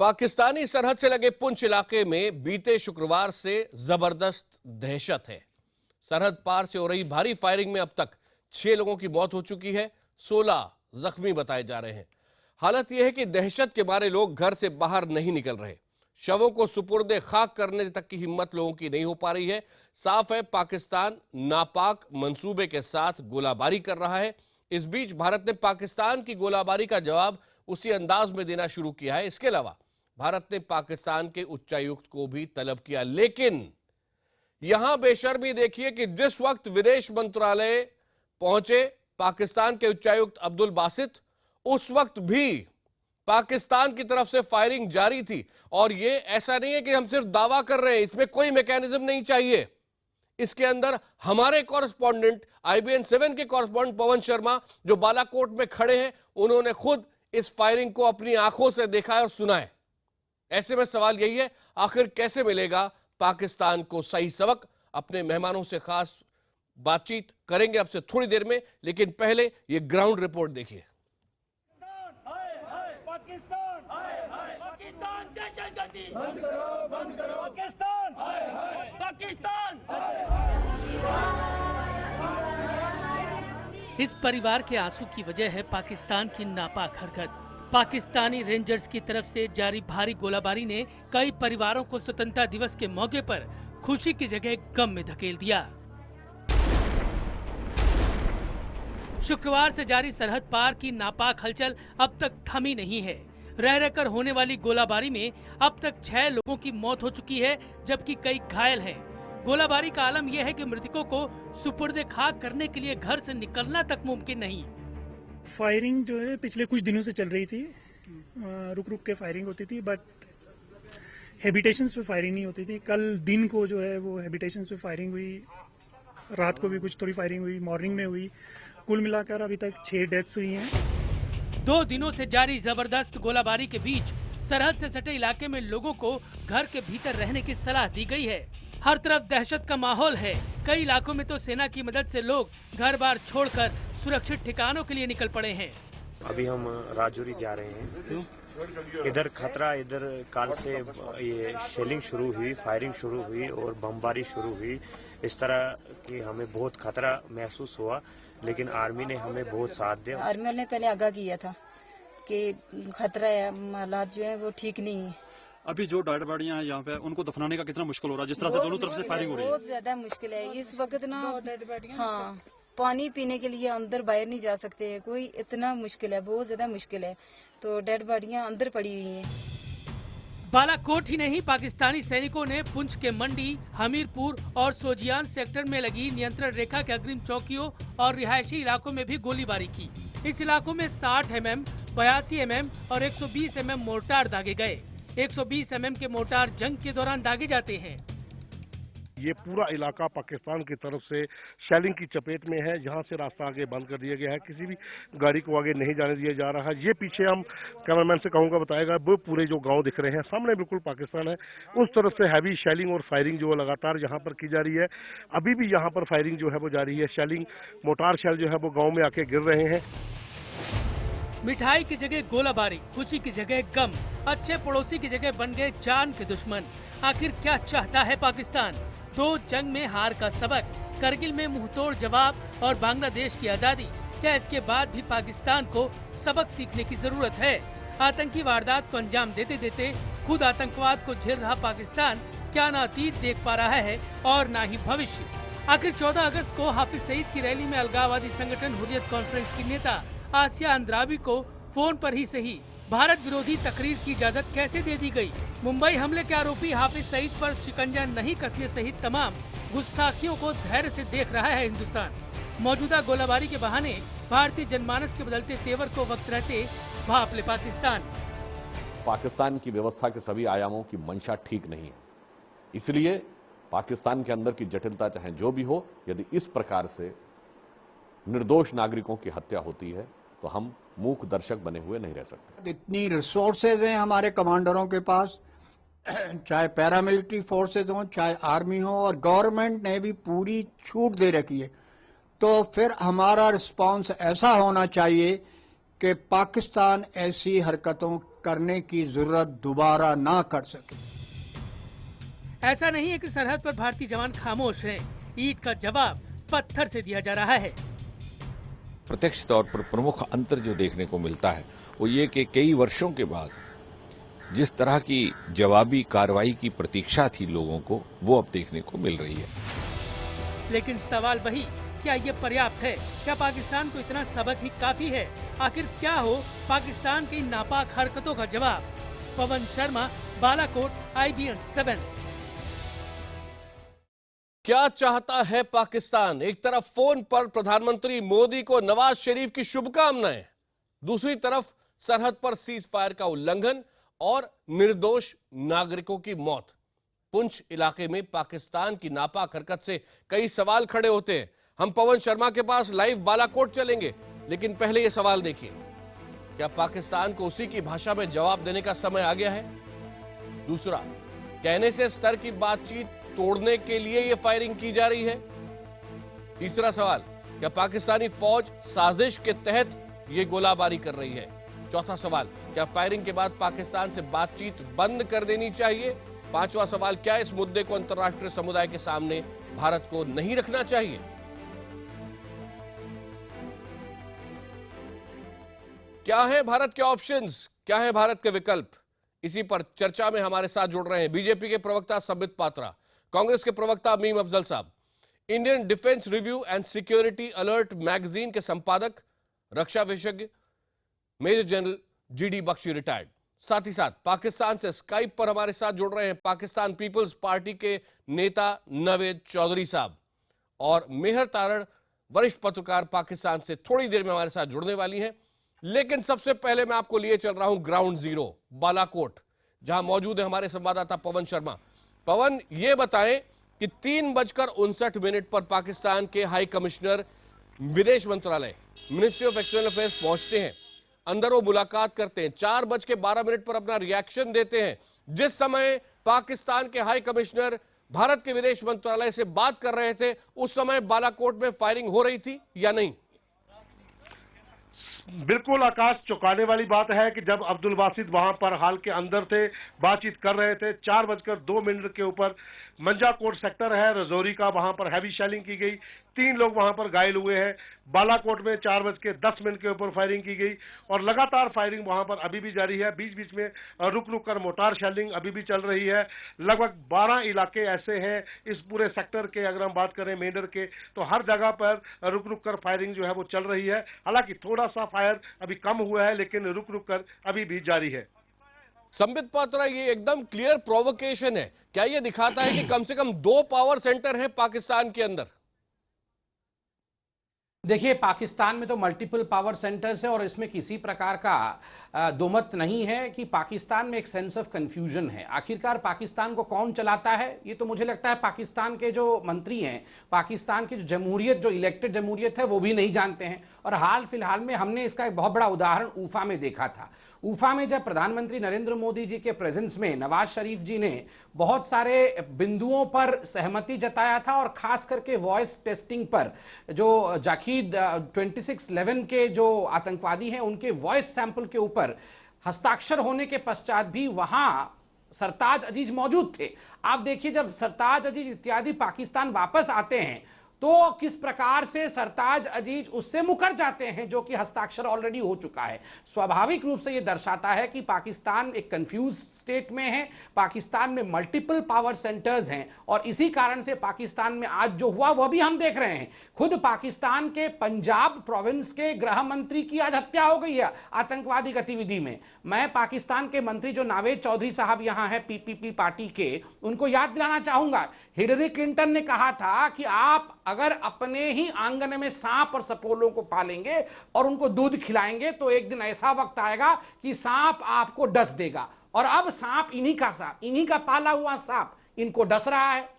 पाकिस्तानी सरहद से लगे पुंछ इलाके में बीते शुक्रवार से जबरदस्त दहशत है। सरहद पार से हो रही भारी फायरिंग में अब तक 6 लोगों की मौत हो चुकी है, 16 जख्मी बताए जा रहे हैं। हालत यह है कि दहशत के मारे लोग घर से बाहर नहीं निकल रहे। शवों को सुपुर्दे खाक करने तक की हिम्मत लोगों की नहीं हो पा रही है। साफ है पाकिस्तान नापाक मंसूबे के साथ गोलाबारी कर रहा है। इस बीच भारत ने पाकिस्तान की गोलाबारी का जवाब उसी अंदाज में देना शुरू किया है। इसके अलावा भारत ने पाकिस्तान के उच्चायुक्त को भी तलब किया, लेकिन यहां बेशर्मी देखिए कि जिस वक्त विदेश मंत्रालय पहुंचे पाकिस्तान के उच्चायुक्त अब्दुल बासित, उस वक्त भी पाकिस्तान की तरफ से फायरिंग जारी थी। और ये ऐसा नहीं है कि हम सिर्फ दावा कर रहे हैं, इसमें कोई मैकेनिज्म नहीं चाहिए। इसके अंदर हमारे कॉरेस्पॉन्डेंट IBN 7 के कॉरेस्पॉन्डेंट पवन शर्मा जो बालाकोट में खड़े हैं, उन्होंने खुद इस फायरिंग को अपनी आंखों से देखा है और सुना है। ऐसे में सवाल यही है, आखिर कैसे मिलेगा पाकिस्तान को सही सबक। अपने मेहमानों से खास बातचीत करेंगे आपसे थोड़ी देर में, लेकिन पहले ये ग्राउंड रिपोर्ट देखिए। इस परिवार के आंसू की वजह है पाकिस्तान की नापाक हरकत। पाकिस्तानी रेंजर्स की तरफ से जारी भारी गोलाबारी ने कई परिवारों को स्वतंत्रता दिवस के मौके पर खुशी की जगह गम में धकेल दिया। शुक्रवार से जारी सरहद पार की नापाक हलचल अब तक थमी नहीं है। रह रहकर होने वाली गोलाबारी में अब तक 6 लोगों की मौत हो चुकी है, जबकि कई घायल हैं। गोलाबारी का आलम यह है कि मृतकों को सुपुर्दे खाक करने के लिए घर से निकलना तक मुमकिन नहीं। फायरिंग जो है पिछले कुछ दिनों से चल रही थी, रुक रुक के फायरिंग होती थी, बट हैबिटेशंस पे फायरिंग नहीं होती थी। कल दिन को जो है वो हैबिटेशंस पे फायरिंग हुई, रात को भी कुछ थोड़ी फायरिंग हुई, मॉर्निंग में हुई। कुल मिलाकर अभी तक 6 डेथ्स हुई हैं। 2 दिनों से जारी जबरदस्त गोलाबारी के बीच सरहद से सटे इलाके में लोगों को घर के भीतर रहने की सलाह दी गई है। हर तरफ दहशत का माहौल है। कई इलाकों में तो सेना की मदद से लोग घर बार छोड़कर सुरक्षित ठिकानों के लिए निकल पड़े हैं। अभी हम राजौरी जा रहे हैं। इधर खतरा, इधर काल से ये शेलिंग शुरू हुई, फायरिंग शुरू हुई और बमबारी शुरू हुई। इस तरह की हमें बहुत खतरा महसूस हुआ, लेकिन आर्मी ने हमें बहुत साथ दिया। आर्मी ने पहले आगाह किया था कि खतरा है, हालात जो है वो ठीक नहीं है। अभी जो डेड बॉडियां हैं यहाँ पे, उनको दफनाने का कितना मुश्किल हो रहा है, जिस तरह से दोनों तरफ से फायरिंग हो रही है। बहुत ज्यादा मुश्किल है इस वक्त ना। हाँ, पानी पीने के लिए अंदर बाहर नहीं जा सकते हैं, कोई इतना मुश्किल है, बहुत ज्यादा मुश्किल है। तो डेड बॉडियां अंदर पड़ी हुई हैं। बालाकोट ही नहीं, पाकिस्तानी सैनिकों ने पुंछ के मंडी, हमीरपुर और सोजियान सेक्टर में लगी नियंत्रण रेखा के अग्रिम चौकियों और रिहायशी इलाकों में भी गोलीबारी की। इस इलाकों में 60 mm, 82 mm और 120 mm मोर्टार दागे गए। 120 mm के मोर्टार जंग के दौरान दागे जाते हैं। ये पूरा इलाका पाकिस्तान की तरफ से शेलिंग की चपेट में है। यहाँ से रास्ता आगे बंद कर दिया गया है, किसी भी गाड़ी को आगे नहीं जाने दिया जा रहा है। ये पीछे हम कैमरामैन से कहूँगा बताएगा, वो पूरे जो गांव दिख रहे हैं सामने बिल्कुल पाकिस्तान है। उस तरफ से हैवी शेलिंग और फायरिंग जो लगातार यहाँ पर की जा रही है। अभी भी यहाँ पर फायरिंग जो है वो जारी है। शेलिंग, मोटार शेल जो है वो गाँव में आके गिर रहे हैं। मिठाई की जगह गोलाबारी, खुशी की जगह गम, अच्छे पड़ोसी की जगह बन गए जान के दुश्मन। आखिर क्या चाहता है पाकिस्तान? 2 जंग में हार का सबक, करगिल में मुंहतोड़ जवाब और बांग्लादेश की आजादी। क्या इसके बाद भी पाकिस्तान को सबक सीखने की जरूरत है? आतंकी वारदात को अंजाम देते देते खुद आतंकवाद को झेल रहा पाकिस्तान क्या न अतीत देख पा रहा है और न ही भविष्य? आखिर 14 अगस्त को हाफिज सईद की रैली में अलगाववादी संगठन हुर्रियत कॉन्फ्रेंस की नेता आसिया अंद्राबी को फोन पर ही सही भारत विरोधी तकरीर की इजाजत कैसे दे दी गई? मुंबई हमले के आरोपी हाफिज सईद पर शिकंजा नहीं कसने सहित तमाम गुस्ताखियों को धैर्य से देख रहा है हिंदुस्तान। मौजूदा गोलाबारी के बहाने भारतीय जनमानस के बदलते तेवर को वक्त रहते भाप ले पाकिस्तान। पाकिस्तान की व्यवस्था के सभी आयामों की मंशा ठीक नहीं है, इसलिए पाकिस्तान के अंदर की जटिलता चाहे जो भी हो, यदि इस प्रकार से निर्दोष नागरिकों की हत्या होती है तो हम मूक दर्शक बने हुए नहीं रह सकते। इतनी रिसोर्सेज हैं हमारे कमांडरों के पास, चाहे पैरामिलिट्री फोर्सेज हों, चाहे आर्मी हो, और गवर्नमेंट ने भी पूरी छूट दे रखी है। तो फिर हमारा रिस्पांस ऐसा होना चाहिए कि पाकिस्तान ऐसी हरकतों करने की जरूरत दोबारा ना कर सके। ऐसा नहीं है कि सरहद पर भारतीय जवान खामोश हैं। ईद का जवाब पत्थर से दिया जा रहा है। प्रत्यक्ष तौर पर प्रमुख अंतर जो देखने को मिलता है वो ये कि कई वर्षों के बाद जिस तरह की जवाबी कार्रवाई की प्रतीक्षा थी लोगों को, वो अब देखने को मिल रही है। लेकिन सवाल वही, क्या ये पर्याप्त है? क्या पाकिस्तान को इतना सबक ही काफी है? आखिर क्या हो पाकिस्तान की नापाक हरकतों का जवाब? पवन शर्मा, बालाकोट, IBN 7। क्या चाहता है पाकिस्तान? एक तरफ फोन पर प्रधानमंत्री मोदी को नवाज शरीफ की शुभकामनाएं, दूसरी तरफ सरहद पर सीज फायर का उल्लंघन और निर्दोष नागरिकों की मौत। पुंछ इलाके में पाकिस्तान की नापाक हरकत से कई सवाल खड़े होते हैं। हम पवन शर्मा के पास लाइव बालाकोट चलेंगे, लेकिन पहले यह सवाल देखिए, क्या पाकिस्तान को उसी की भाषा में जवाब देने का समय आ गया है? दूसरा, कहने से स्तर की बातचीत तोड़ने के लिए यह फायरिंग की जा रही है? तीसरा सवाल, क्या पाकिस्तानी फौज साजिश के तहत यह गोलाबारी कर रही है? चौथा सवाल, क्या फायरिंग के बाद पाकिस्तान से बातचीत बंद कर देनी चाहिए? पांचवा सवाल, क्या इस मुद्दे को अंतर्राष्ट्रीय समुदाय के सामने भारत को नहीं रखना चाहिए? क्या है भारत के ऑप्शंस, क्या है भारत के विकल्प? इसी पर चर्चा में हमारे साथ जुड़ रहे हैं बीजेपी के प्रवक्ता संबित पात्रा, कांग्रेस के प्रवक्ता मीम अफजल साहब, Indian defence review and security alert magazine के संपादक, रक्षा विशेषज्ञ major general GD Bakshi retired. साथ ही साथ पाकिस्तान से स्काइप पर हमारे साथ जुड़ रहे हैं पाकिस्तान पीपल्स पार्टी के नेता नवेद चौधरी साहब, और मेहर तारण वरिष्ठ पत्रकार पाकिस्तान से थोड़ी देर में हमारे साथ जुड़ने वाली हैं। लेकिन सबसे पहले मैं आपको लिए चल रहा हूं ग्राउंड जीरो बालाकोट, जहां मौजूद है हमारे संवाददाता पवन शर्मा। पवन, ये बताएं कि 3:59 पर पाकिस्तान के हाई कमिश्नर विदेश मंत्रालय मिनिस्ट्री ऑफ एक्सटर्नल अफेयर्स पहुंचते हैं, अंदर वो मुलाकात करते हैं, 4:12 पर अपना रिएक्शन देते हैं। जिस समय पाकिस्तान के हाई कमिश्नर भारत के विदेश मंत्रालय से बात कर रहे थे, उस समय बालाकोट में फायरिंग हो रही थी या नहीं? बिल्कुल आकाश, चौंकाने वाली बात है कि जब अब्दुल बासित वहां पर हाल के अंदर थे, बातचीत कर रहे थे, 4:02 के ऊपर मंजाकोट सेक्टर है रजौरी का, वहां पर हैवी शेलिंग की गई, 3 लोग वहां पर घायल हुए हैं। बालाकोट में 4:10 के ऊपर फायरिंग की गई और लगातार फायरिंग वहां पर अभी भी जारी है। बीच बीच में रुक रुक कर मोटार शेलिंग अभी भी चल रही है। लगभग 12 इलाके ऐसे हैं इस पूरे सेक्टर के, अगर हम बात करें मेंढर के, तो हर जगह पर रुक रुक कर फायरिंग जो है वो चल रही है। हालांकि थोड़ा सा फायर अभी कम हुआ है, लेकिन रुक रुक कर अभी भी जारी है। संबित पात्रा, ये एकदम क्लियर प्रोवोकेशन है। क्या ये दिखाता है कि कम से कम 2 पावर सेंटर हैं पाकिस्तान के अंदर? देखिए, पाकिस्तान में तो मल्टीपल पावर सेंटर्स है और इसमें किसी प्रकार का दोमत नहीं है कि पाकिस्तान में एक सेंस ऑफ कंफ्यूजन है। आखिरकार पाकिस्तान को कौन चलाता है, ये तो मुझे लगता है पाकिस्तान के जो मंत्री हैं, पाकिस्तान की जो जमहूरियत, जो इलेक्टेड जमहूरियत है, वो भी नहीं जानते हैं। और हाल फिलहाल में हमने इसका एक बहुत बड़ा उदाहरण ऊफा में देखा था। ऊफा में जब प्रधानमंत्री नरेंद्र मोदी जी के प्रेजेंस में नवाज शरीफ जी ने बहुत सारे बिंदुओं पर सहमति जताया था, और खास करके वॉइस टेस्टिंग पर जो जाखीद 2611 के जो आतंकवादी हैं, उनके वॉइस सैंपल के ऊपर हस्ताक्षर होने के पश्चात भी वहां सरताज अजीज मौजूद थे। आप देखिए, जब सरताज अजीज इत्यादि पाकिस्तान वापस आते हैं तो किस प्रकार से सरताज अजीज उससे मुकर जाते हैं जो कि हस्ताक्षर ऑलरेडी हो चुका है। स्वाभाविक रूप से यह दर्शाता है कि पाकिस्तान एक कंफ्यूज स्टेट में है, पाकिस्तान में मल्टीपल पावर सेंटर्स हैं, और इसी कारण से पाकिस्तान में आज जो हुआ वह भी हम देख रहे हैं। खुद पाकिस्तान के पंजाब प्रोविंस के गृह मंत्री की आज हत्या हो गई है आतंकवादी गतिविधि में। मैं पाकिस्तान के मंत्री जो नावेद चौधरी साहब यहां हैं PPP पार्टी के, उनको याद दिलाना चाहूंगा, हिलरी क्लिंटन ने कहा था कि आप अगर अपने ही आंगन में सांप और सपोलों को पालेंगे और उनको दूध खिलाएंगे तो एक दिन ऐसा वक्त आएगा कि सांप आपको डस देगा। और अब सांप इन्हीं का पाला हुआ सांप इनको डस रहा है।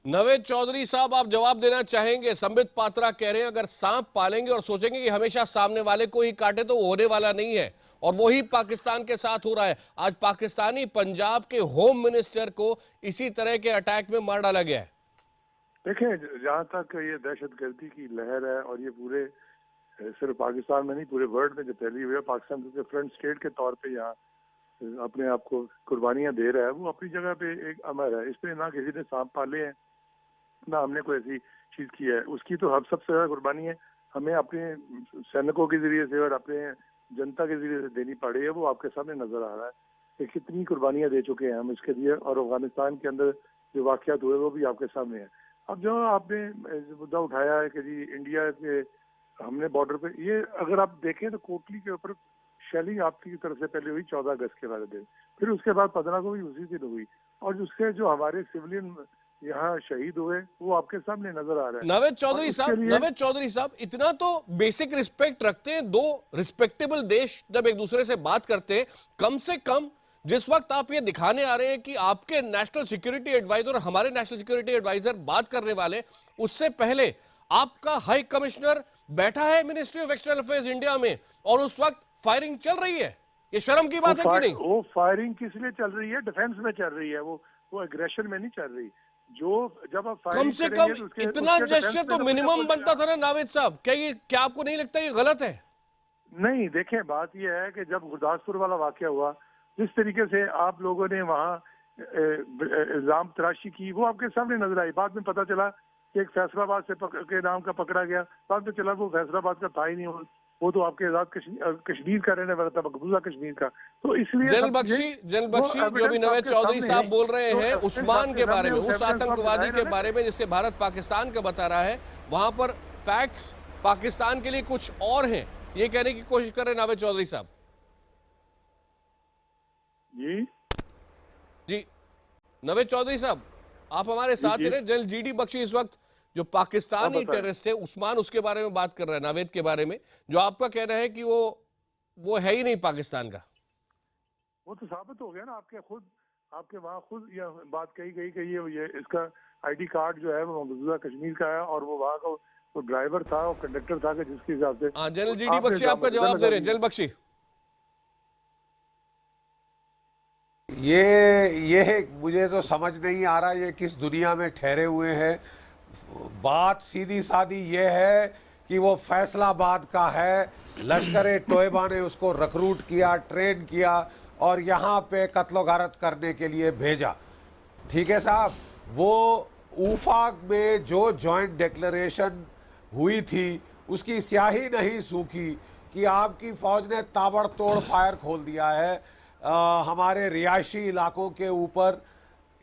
नवेद चौधरी साहब, आप जवाब देना चाहेंगे? संबित पात्रा कह रहे हैं अगर सांप पालेंगे और सोचेंगे कि हमेशा सामने वाले को ही काटे तो होने वाला नहीं है, और वही पाकिस्तान के साथ हो रहा है। आज पाकिस्तानी पंजाब के होम मिनिस्टर को इसी तरह के अटैक में मार डाला गया है। देखिए, जहाँ तक ये दहशतगर्दी की लहर है और ये पूरे सिर्फ पाकिस्तान में नहीं पूरे वर्ल्ड में जो फैली हुई है, पाकिस्तान के फ्रंट स्टेट के तौर पे यहाँ अपने आप को कुर्बानियां दे रहा है, वो अपनी जगह पे एक अमर है। इसमें ना किसी ने सांप पाले हैं, ना हमने कोई ऐसी चीज की है। उसकी तो हम सबसे ज्यादा कुर्बानी है हमें अपने सैनिकों के जरिए से और अपने जनता के जरिए से देनी पड़ी है। वो आपके सामने नजर आ रहा है कि कितनी कुर्बानियां दे चुके हैं हम इसके लिए, और अफगानिस्तान के अंदर जो वाकयात हुए वो भी आपके सामने है। अब जो आपने मुद्दा उठाया है कि जी इंडिया के हमने बॉर्डर पे, ये अगर आप देखें तो कोटली के ऊपर शेलिंग आपकी तरफ से पहले हुई 14 अगस्त के वाले दिन, फिर उसके बाद 15 को भी उसी दिन हुई, और उससे जो हमारे सिविलियन यहाँ शहीद हुए वो आपके सामने नजर आ रहा है। नावेद चौधरी साहब इतना तो बेसिक रिस्पेक्ट रखते हैं, दो रिस्पेक्टेबल देश जब एक दूसरे से बात करते हैं, कम से कम जिस वक्त आप ये दिखाने आ रहे हैं कि आपके नेशनल सिक्योरिटी एडवाइजर और हमारे नेशनल सिक्योरिटी एडवाइजर बात करने वाले, उससे पहले आपका हाई कमिश्नर बैठा है ministry of external affairs India में और उस वक्त फायरिंग चल रही है। ये शर्म की बात है कि नहीं? वो फायरिंग किस लिए चल रही है? डिफेंस में चल रही है, वो एग्रेशन में नहीं चल रही। जो जब आप कम से कम इतना जेस्चर तो मिनिमम बनता था ना नावेद साहब, क्या आपको नहीं लगता ये गलत है? नहीं, देखें बात ये है कि जब गुरदासपुर वाला वाकया हुआ, जिस तरीके से आप लोगों ने वहाँ इल्जाम तराशी की, वो आपके सामने नजर आई। बाद में पता चला कि एक फैसलाबाद से के नाम का पकड़ा गया, बाद में चला वो फैसलाबाद का था ही नहीं, वो तो आपके आजाद कश्मीर का रहने वाला था, मकबूजा कश्मीर का। तो इसलिए जनरल बख्शी जो भी नावेद चौधरी साहब बोल रहे हैं उस्मान के बारे में, उस आतंकवादी के बारे में जिससे भारत पाकिस्तान का बता रहा है, वहां पर फैक्ट्स पाकिस्तान के लिए कुछ और हैं, ये कहने की कोशिश कर रहे हैं नावेद चौधरी साहब। जी नावेद चौधरी साहब, आप हमारे साथ रहे। जनरल जीडी बख्शी इस वक्त जो पाकिस्तानी टेररिस्ट है उस्मान, उसके बारे में बात कर रहा है, नावेद के बारे में, जो आपका कहना है कि वो है ही नहीं पाकिस्तान का। वो तो साबित हो गया ना, आपके वहाँ खुद यह बात कही गई कि ये इसका आईडी कार्ड जो है वो मकबूजा कश्मीर का है, और वो वहाँ का वो ड्राइवर था और कंडक्टर था कि जिसके हिसाब से। जनरल जीडी बख्शी आपका जवाब दे रहे हैं। जनरल बख्शी, ये मुझे तो समझ नहीं आ रहा ये किस दुनिया में ठहरे हुए हैं। बात सीधी सादी ये है कि वो फैसलाबाद का है, लश्कर तोयबा ने उसको रिक्रूट किया, ट्रेन किया और यहाँ पे कत्लो गारत करने के लिए भेजा। ठीक है साहब, वो ऊफाक में जो जॉइंट डिक्लेरेशन हुई थी उसकी स्याही नहीं सूखी कि आपकी फौज ने ताबड़तोड़ फायर खोल दिया है हमारे रिहायशी इलाकों के ऊपर,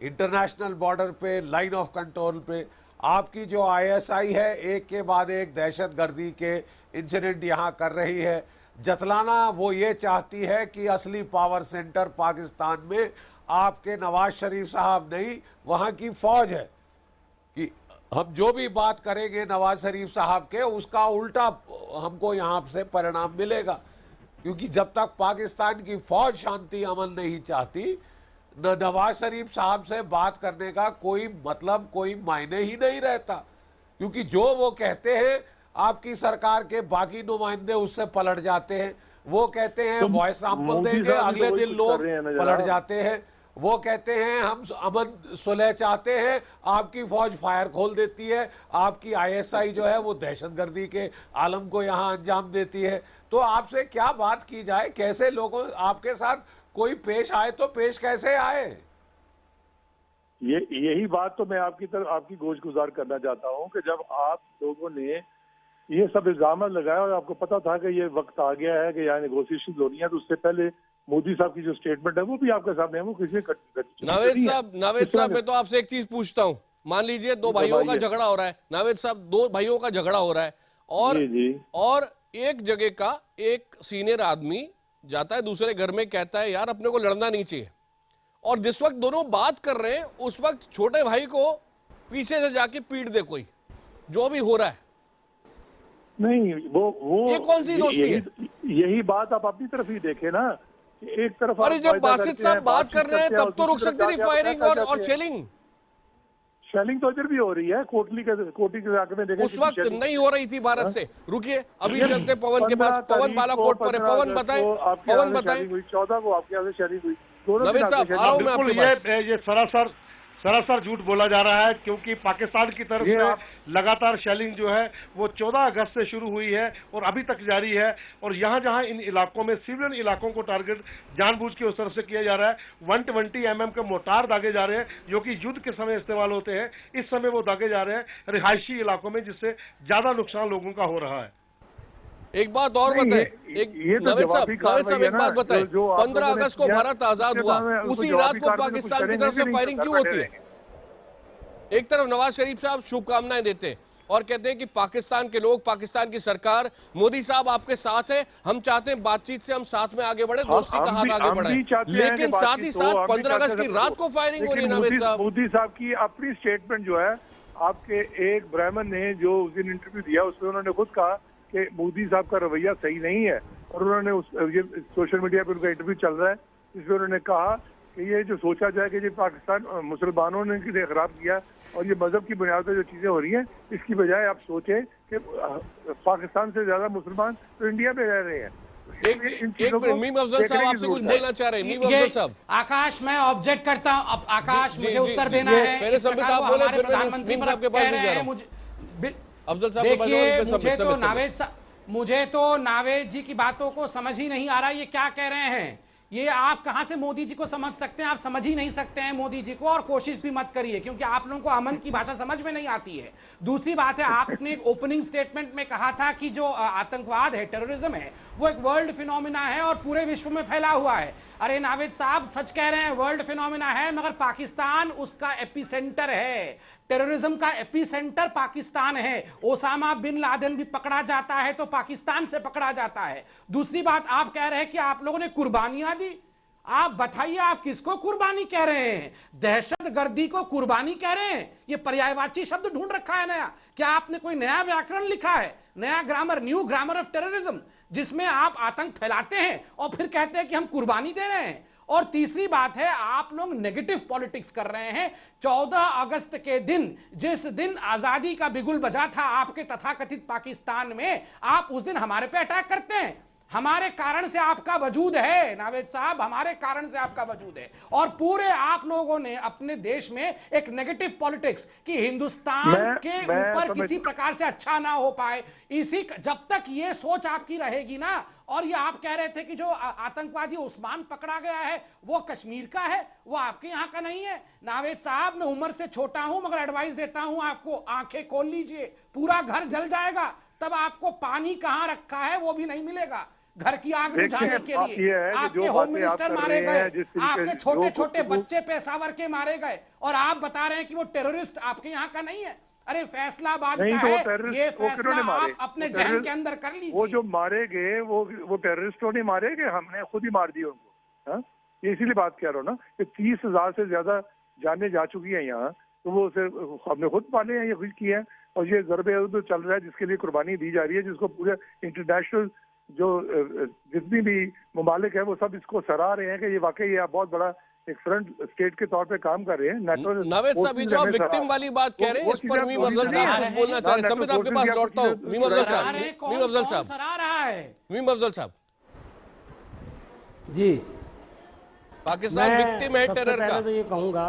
इंटरनेशनल बॉर्डर पे, लाइन ऑफ कंट्रोल पे। आपकी जो आईएसआई है एक के बाद एक दहशतगर्दी के इंसिडेंट यहाँ कर रही है। जतलाना वो ये चाहती है कि असली पावर सेंटर पाकिस्तान में आपके नवाज शरीफ साहब नहीं, वहाँ की फौज है। कि हम जो भी बात करेंगे नवाज शरीफ साहब के, उसका उल्टा हमको यहाँ से परिणाम मिलेगा, क्योंकि जब तक पाकिस्तान की फौज शांति अमन नहीं चाहती, न नवाज शरीफ साहब से बात करने का कोई मतलब, कोई मायने ही नहीं रहता। क्योंकि जो वो कहते हैं आपकी सरकार के बाकी नुमाइंदे उससे पलट जाते हैं। वो कहते हैं वॉइस सैंपल देंगे, अगले दिन लोग पलट जाते हैं। वो कहते हैं हम अमन सुलह चाहते हैं, आपकी फौज फायर खोल देती है, आपकी आईएसआई जो है वो दहशतगर्दी के आलम को यहाँ अंजाम देती है। तो आपसे क्या बात की जाए, कैसे लोगों आपके साथ कोई पेश आए तो पेश कैसे आए? यही बात तो मैं आपकी तरफ आपकी गोश गुजार करना चाहता हूँ कि जब आप लोगों ने ये सब इल्जाम लगाया और आपको पता था कि ये वक्त आ गया है कि यहाँ नेगोशिएशन होनी है, तो उससे पहले मोदी साहब की जो स्टेटमेंट है वो भी आपके सामने है, वो किसी नावेद साहब मैं तो आपसे एक चीज पूछता हूँ। मान लीजिए दो भाइयों का झगड़ा हो रहा है, नावेद साहब, दो भाइयों का झगड़ा हो रहा है और एक जगह का एक सीनियर आदमी जाता है दूसरे घर में, कहता है यार अपने को लड़ना नहीं चाहिए, और जिस वक्त दोनों बात कर रहे हैं उस वक्त छोटे भाई को पीछे से जाके पीट दे कोई, जो भी हो रहा है। नहीं, वो ये कौन सी दोस्ती है? यही बात आप अपनी तरफ ही देखें ना, एक तरफ। अरे जब बासित साहब बात कर रहे हैं तब तो रुक सकती थी फायरिंग और शेलिंग तो इधर भी हो रही है, कोटी के इलाके में देखें। उस वक्त नहीं हो रही थी भारत से। रुकिए अभी चलते पवन के पास, पवन बालाकोट पर है। पवन बताएं, पवन बताएं। 14 को आपके यहाँ से शेलिंग हुई। नवीद साहब आ रहा हूं मैं आपके पास। ये सरासर सरासर झूठ बोला जा रहा है, क्योंकि पाकिस्तान की तरफ से लगातार शेलिंग जो है वो 14 अगस्त से शुरू हुई है और अभी तक जारी है। और यहाँ जहाँ इन इलाकों में सिविलियन इलाकों को टारगेट जानबूझ के उस तरफ से किया जा रहा है, 120 mm के मोर्टार दागे जा रहे हैं जो कि युद्ध के समय इस्तेमाल होते हैं। इस समय वो दागे जा रहे हैं रिहायशी इलाकों में, जिससे ज्यादा नुकसान लोगों का हो रहा है। एक बात और बताएं, नवेद साहब एक बात बताएं, 15 अगस्त को भारत आजाद हुआ, उसी रात को पाकिस्तान की तरफ से फायरिंग क्यों होती है? एक तरफ नवाज शरीफ साहब शुभकामनाएं देते हैं और कहते हैं कि पाकिस्तान के लोग, पाकिस्तान की सरकार, मोदी साहब आपके साथ है, हम चाहते हैं बातचीत से हम साथ में आगे बढ़े, दोस्ती का हाथ आगे बढ़े, लेकिन साथ ही साथ 15 अगस्त की रात को फायरिंग हो रही है। नवेद साहब, मोदी साहब की अपनी स्टेटमेंट जो है, आपके एक ब्राह्मण ने जो उस दिन इंटरव्यू दिया उसमें उन्होंने खुद कहा कि मोदी साहब का रवैया सही नहीं है, और उन्होंने ये सोशल मीडिया पे उनका इंटरव्यू चल रहा है जिसमें उन्होंने कहा कि ये जो सोचा जाए कि ये पाकिस्तान मुसलमानों ने किसे खराब किया और ये मजहब की बुनियाद पर जो चीजें हो रही हैं, इसकी बजाय आप सोचें कि पाकिस्तान से ज्यादा मुसलमान तो इंडिया में रह रहे हैं। मीम अफजल साहब आपसे कुछ बोलना चाह रहे हैं। मीम अफजल साहब, आकाश मैं ऑब्जेक्ट करता हूं। अब आकाश मुझे उत्तर देना है। पहले संबित आप बोले, फिर मैं मीम साहब के पास भी जा रहा हूं। अफजल साहब मुझे तो नावेद जी की बातों को समझ ही नहीं आ रहा ये क्या कह रहे हैं। ये आप कहां से मोदी जी को समझ सकते हैं? आप समझ ही नहीं सकते हैं मोदी जी को, और कोशिश भी मत करिए क्योंकि आप लोगों को अमन की भाषा समझ में नहीं आती है। दूसरी बात है, आपने ओपनिंग स्टेटमेंट में कहा था कि जो आतंकवाद है, टेररिज्म है, वो एक वर्ल्ड फिनोमिना है और पूरे विश्व में फैला हुआ है। अरे नावेद साहब सच कह रहे हैं, वर्ल्ड फिनोमिना है, मगर पाकिस्तान उसका एपिसेंटर है। टेररिज्म का एपिसेंटर पाकिस्तान है। ओसामा बिन लादेन भी पकड़ा जाता है तो पाकिस्तान से पकड़ा जाता है। दूसरी बात, आप कह रहे हैं कि आप लोगों ने कुर्बानियां दी। आप बताइए, आप किसको कुर्बानी कह रहे हैं? दहशतगर्दी को कुर्बानी कह रहे हैं? ये पर्यायवाची शब्द ढूंढ रखा है नया। क्या आपने कोई नया व्याकरण लिखा है, नया grammar, new grammar of terrorism, जिसमें आप आतंक फैलाते हैं और फिर कहते हैं कि हम कुर्बानी दे रहे हैं? और तीसरी बात है, आप लोग नेगेटिव पॉलिटिक्स कर रहे हैं। 14 अगस्त के दिन, जिस दिन आजादी का बिगुल बजा था आपके तथाकथित पाकिस्तान में, आप उस दिन हमारे पे अटैक करते हैं। हमारे कारण से आपका वजूद है नावेद साहब, हमारे कारण से आपका वजूद है। और पूरे आप लोगों ने अपने देश में एक नेगेटिव पॉलिटिक्स कि हिंदुस्तान के ऊपर किसी प्रकार से अच्छा ना हो पाए, इसी जब तक ये सोच आपकी रहेगी ना। और ये आप कह रहे थे कि जो आतंकवादी उस्मान पकड़ा गया है वो कश्मीर का है, वो आपके यहाँ का नहीं है। नावेद साहब, मैं उम्र से छोटा हूं मगर एडवाइस देता हूं आपको, आंखें खोल लीजिए, पूरा घर जल जाएगा, तब आपको पानी कहां रखा है वो भी नहीं मिलेगा। घर की आग बुझाने के लिए आपके होम मिनिस्टर मारे गए, आपके छोटे छोटे बच्चे पेशावर के मारे गए, और आप बता रहे हैं कि वो टेररिस्ट आपके यहाँ का नहीं है। अरे फैसलाबाद का है, ये फैसला आप अपने जहन के अंदर कर लीजिए। वो जो मारे गए वो टेररिस्टों ने मारे गए, हमने खुद ही मार दिए उनको। हाँ, ये इसीलिए बात कह रहा हूँ ना कि 30,000 से ज्यादा जाने जा चुकी हैं यहाँ, तो वो हमने खुद पाले हैं, ये खुद किए हैं। और ये ज़रबे चल रहा है जिसके लिए कुर्बानी दी जा रही है, जिसको पूरे इंटरनेशनल जो जितनी भी ममालिक है वो सब इसको सराह रहे हैं कि ये वाकई ये बहुत बड़ा एक फ्रंट स्टेट के तौर पे काम कर रहे हैं। नावेद साहब, जो आप विक्टिम वाली बात कह रहे हैं, इस पर मीम अफजल साहब कुछ बोलना चाह रहे हैं। संबित आपके पास लौटता हूँ। मीम अफजल साहब, मीम अफजल साहब जी, पाकिस्तान विक्टिम है टेरर का? तो ये कहूंगा,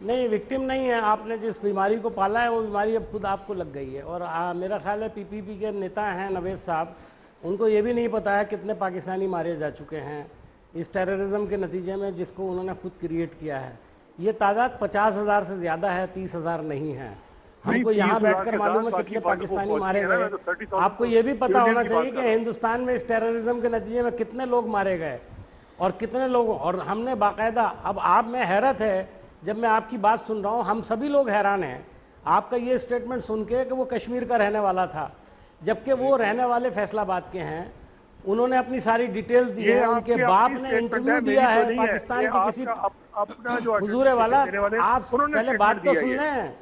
नहीं विक्टिम नहीं है। आपने जिस बीमारी को पाला है वो बीमारी अब खुद आपको लग गई है। और मेरा ख्याल है पीपीपी के नेता हैं नवेद साहब, उनको ये भी नहीं पता है कितने पाकिस्तानी मारे जा चुके हैं इस टेररिज्म के नतीजे में, जिसको उन्होंने खुद क्रिएट किया है। ये तादाद 50,000 से ज्यादा है, 30,000 नहीं है। हमको यहाँ बैठकर मालूम है कितने पाकिस्तानी मारे गए। आपको ये भी पता होना चाहिए कि हिंदुस्तान में इस टेररिज्म के नतीजे में कितने लोग मारे गए और कितने लोग, और हमने बाकायदा, अब आप में हैरत है जब मैं आपकी बात सुन रहा हूं, हम सभी लोग हैरान हैं आपका ये स्टेटमेंट सुन के कि वो कश्मीर का रहने वाला था, जबकि वो रहने वाले फैसलाबाद के हैं। उन्होंने अपनी सारी डिटेल्स दी है, उनके बाप ने इंटरव्यू दिया है पाकिस्तान की किसी हुजूर वाला। आप पहले बात तो सुन लें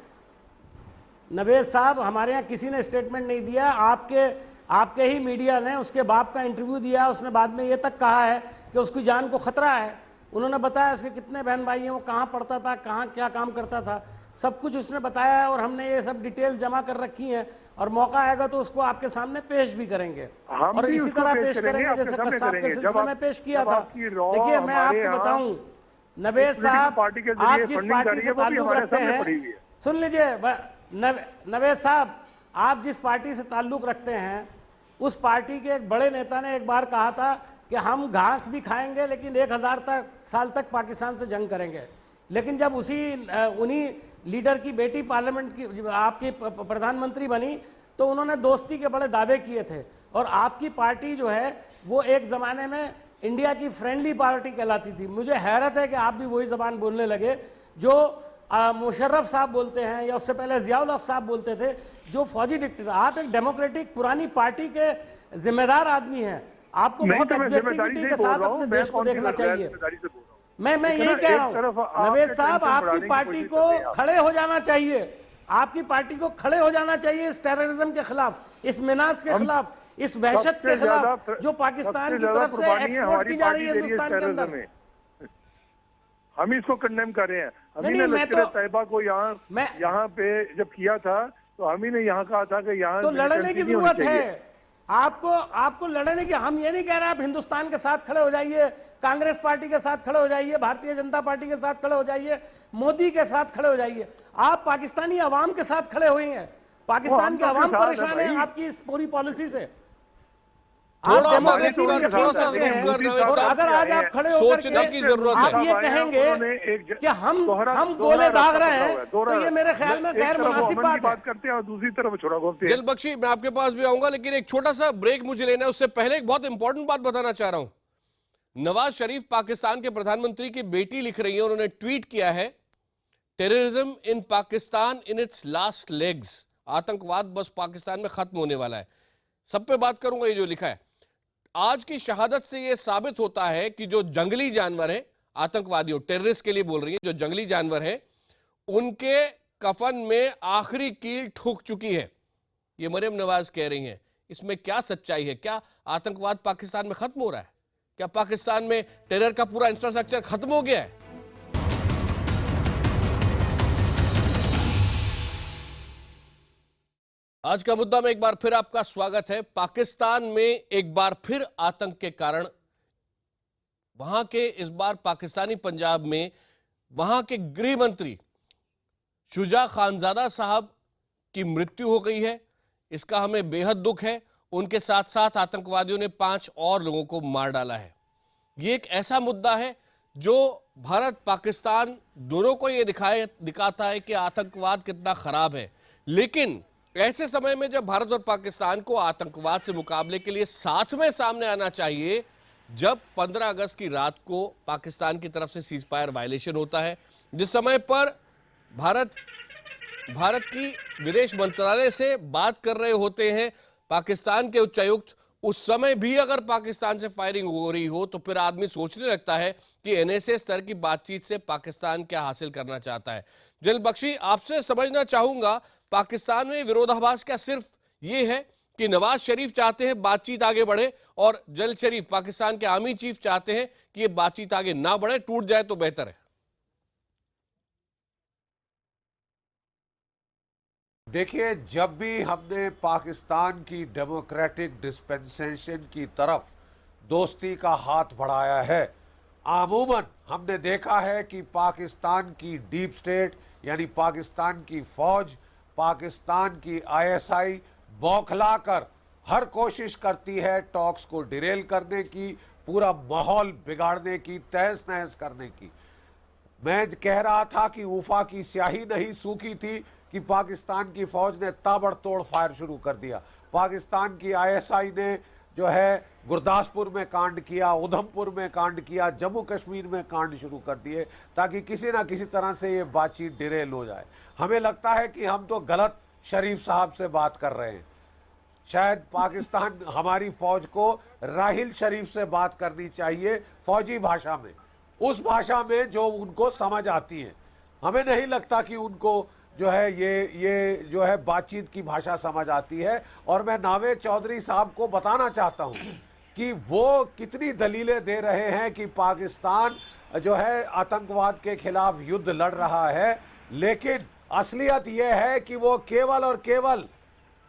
नवेद साहब, हमारे यहाँ किसी ने स्टेटमेंट नहीं दिया, आपके ही मीडिया ने उसके बाप का इंटरव्यू दिया। उसने बाद में ये तक कहा है कि उसकी जान को खतरा है। उन्होंने बताया उसके कितने बहन भाई हैं, वो कहाँ पढ़ता था, कहाँ क्या काम करता था, सब कुछ उसने बताया है। और हमने ये सब डिटेल जमा कर रखी है और मौका आएगा तो उसको आपके सामने पेश भी करेंगे, और इसी तरह पेश करेंगे जैसे कसाब के सिलसिले में पेश किया था। देखिए मैं आपको बताऊं, नवेद साहब, पार्टी के आप जरिए जिस फंडिंग पार्टी करी से है वो भी ताल्लुक हमारे रखते सामने हैं, पड़ी हुई है। सुन लीजिए नवेद साहब, आप जिस पार्टी से ताल्लुक रखते हैं उस पार्टी के एक बड़े नेता ने एक बार कहा था कि हम घास भी खाएंगे लेकिन 1000 साल तक पाकिस्तान से जंग करेंगे। लेकिन जब उन्हीं लीडर की बेटी पार्लियामेंट की आपकी प्रधानमंत्री बनी तो उन्होंने दोस्ती के बड़े दावे किए थे। और आपकी पार्टी जो है वो एक जमाने में इंडिया की फ्रेंडली पार्टी कहलाती थी। मुझे हैरत है कि आप भी वही जबान बोलने लगे जो मुशर्रफ साहब बोलते हैं या उससे पहले जियाउल हक साहब बोलते थे, जो फौजी डिक्टेटर। आप एक डेमोक्रेटिक पुरानी पार्टी के जिम्मेदार आदमी हैं, आपको बहुत ऑब्जेक्टिविटी के साथ अपने देश को देखना चाहिए। मैं यही कह रहा हूं नवेद साहब, आपकी पार्टी को खड़े हो जाना चाहिए, आपकी पार्टी को खड़े हो जाना चाहिए इस टेररिज्म के खिलाफ, इस मिनास के खिलाफ, इस वहशत के खिलाफ जो पाकिस्तान की तरफ से एक्सपोर्ट की जा रही है हिंदुस्तान के अंदर। हम इसको कंडेम कर रहे हैं। हम ही ने लश्कर तैयबा को यहाँ पे जब किया था तो हम ही ने यहाँ कहा था कि यहाँ तो लड़ने की जरूरत है। आपको लड़ने की, हम ये नहीं कह रहे आप हिंदुस्तान के साथ खड़े हो जाइए, कांग्रेस पार्टी के साथ खड़े हो जाइए, भारतीय जनता पार्टी के साथ खड़े हो जाइए, मोदी के साथ खड़े हो जाइए। आप पाकिस्तानी अवाम के साथ खड़े हुए हैं। पाकिस्तान के अवाम परेशान है आपकी इस पूरी पॉलिसी से। थोड़ा सा अगर आज आप खड़े होकर सोचने की जरूरत है। आप ये कहेंगे कि हम गोले दाग रहे हैं तो ये मेरे ख्याल में गैर मुनासिब बात करते हैं और दूसरी तरफ छोड़ा घूमते हैं। दिलबख्शी, मैं आपके पास भी आऊंगा लेकिन एक छोटा सा ब्रेक मुझे लेना है। उससे पहले एक बहुत इंपॉर्टेंट बात बताना चाह रहा हूं। नवाज शरीफ पाकिस्तान के प्रधानमंत्री की बेटी लिख रही है, उन्होंने ट्वीट किया है, terrorism in Pakistan in its last legs. आतंकवाद बस पाकिस्तान में खत्म होने वाला है। सब पे बात करूंगा ये जो लिखा है। आज की शहादत से यह साबित होता है कि जो जंगली जानवर हैं, आतंकवादियों टेररिस्ट के लिए बोल रही है, जो जंगली जानवर हैं उनके कफन में आखिरी कील ठुक चुकी है। ये मरियम नवाज कह रही हैं। इसमें क्या सच्चाई है? क्या आतंकवाद पाकिस्तान में खत्म हो रहा है? क्या पाकिस्तान में टेरर का पूरा इंफ्रास्ट्रक्चर खत्म हो गया है? आज का मुद्दा में एक बार फिर आपका स्वागत है। पाकिस्तान में एक बार फिर आतंक के कारण वहां के, इस बार पाकिस्तानी पंजाब में वहां के गृह मंत्री शुजा खानजादा साहब की मृत्यु हो गई है। इसका हमें बेहद दुख है। उनके साथ साथ आतंकवादियों ने 5 और लोगों को मार डाला है। ये एक ऐसा मुद्दा है जो भारत पाकिस्तान दोनों को ये दिखाता है कि आतंकवाद कितना खराब है। लेकिन ऐसे समय में जब भारत और पाकिस्तान को आतंकवाद से मुकाबले के लिए साथ में सामने आना चाहिए, जब 15 अगस्त की रात को पाकिस्तान की तरफ से सीज फायर वायलेशन होता है, जिस समय पर भारत की विदेश मंत्रालय से बात कर रहे होते हैं पाकिस्तान के उच्चायुक्त, उस समय भी अगर पाकिस्तान से फायरिंग हो रही हो तो फिर आदमी सोचने लगता है कि एनएसए स्तर की बातचीत से पाकिस्तान क्या हासिल करना चाहता है। दिलबख्शी, आपसे समझना चाहूंगा, पाकिस्तान में विरोधाभास क्या सिर्फ ये है कि नवाज शरीफ चाहते हैं बातचीत आगे बढ़े और जनरल शरीफ पाकिस्तान के आर्मी चीफ चाहते हैं कि ये बातचीत आगे ना बढ़े, टूट जाए तो बेहतर है? देखिए, जब भी हमने पाकिस्तान की डेमोक्रेटिक डिस्पेंसेशन की तरफ दोस्ती का हाथ बढ़ाया है, आमूमन हमने देखा है कि पाकिस्तान की डीप स्टेट यानी पाकिस्तान की फौज, पाकिस्तान की आईएसआई बौखलाकर हर कोशिश करती है टॉक्स को डिरेल करने की, पूरा माहौल बिगाड़ने की, तहस नहस करने की। मैं कह रहा था कि उफा की स्याही नहीं सूखी थी कि पाकिस्तान की फौज ने ताबड़तोड़ फायर शुरू कर दिया। पाकिस्तान की आईएसआई ने जो है गुरदासपुर में कांड किया, उधमपुर में कांड किया, जम्मू कश्मीर में कांड शुरू कर दिए ताकि किसी ना किसी तरह से ये बातचीत डिरेल हो जाए। हमें लगता है कि हम तो गलत शरीफ साहब से बात कर रहे हैं। शायद पाकिस्तान हमारी फौज को राहिल शरीफ से बात करनी चाहिए फौजी भाषा में, उस भाषा में जो उनको समझ आती है। हमें नहीं लगता कि उनको जो है ये जो है बातचीत की भाषा समझ आती है। और मैं नावेद चौधरी साहब को बताना चाहता हूं कि वो कितनी दलीलें दे रहे हैं कि पाकिस्तान जो है आतंकवाद के खिलाफ युद्ध लड़ रहा है, लेकिन असलियत यह है कि वो केवल और केवल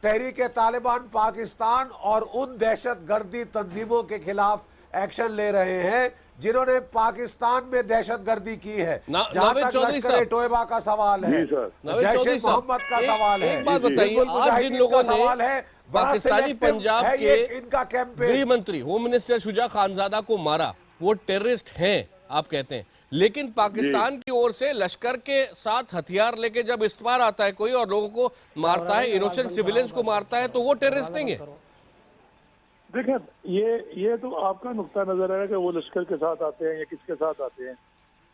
तहरीक तालिबान पाकिस्तान और उन दहशतगर्दी तंजीमों के खिलाफ एक्शन ले रहे हैं जिन्होंने पाकिस्तान में दहशतगर्दी की है। जहां तक लश्कर तोयबा का सवाल है, जैश मोहम्मद का सवाल है, एक बात बताइए, आज जिन लोगों ने पाकिस्तानी पंजाब के इनका कैंपेन, गृह मंत्री होम मिनिस्टर शुजा खानजादा को मारा, वो टेररिस्ट हैं आप कहते हैं, लेकिन पाकिस्तान की ओर से लश्कर के साथ हथियार लेके जब इस पार आता है कोई और लोगों को मारता है, इनोसेंट सिविलियंस को मारता है, तो वो टेररिस्ट नहीं है। देखिए, ये तो आपका नुक्ता नजर है कि वो लश्कर के साथ आते हैं या किसके साथ आते हैं।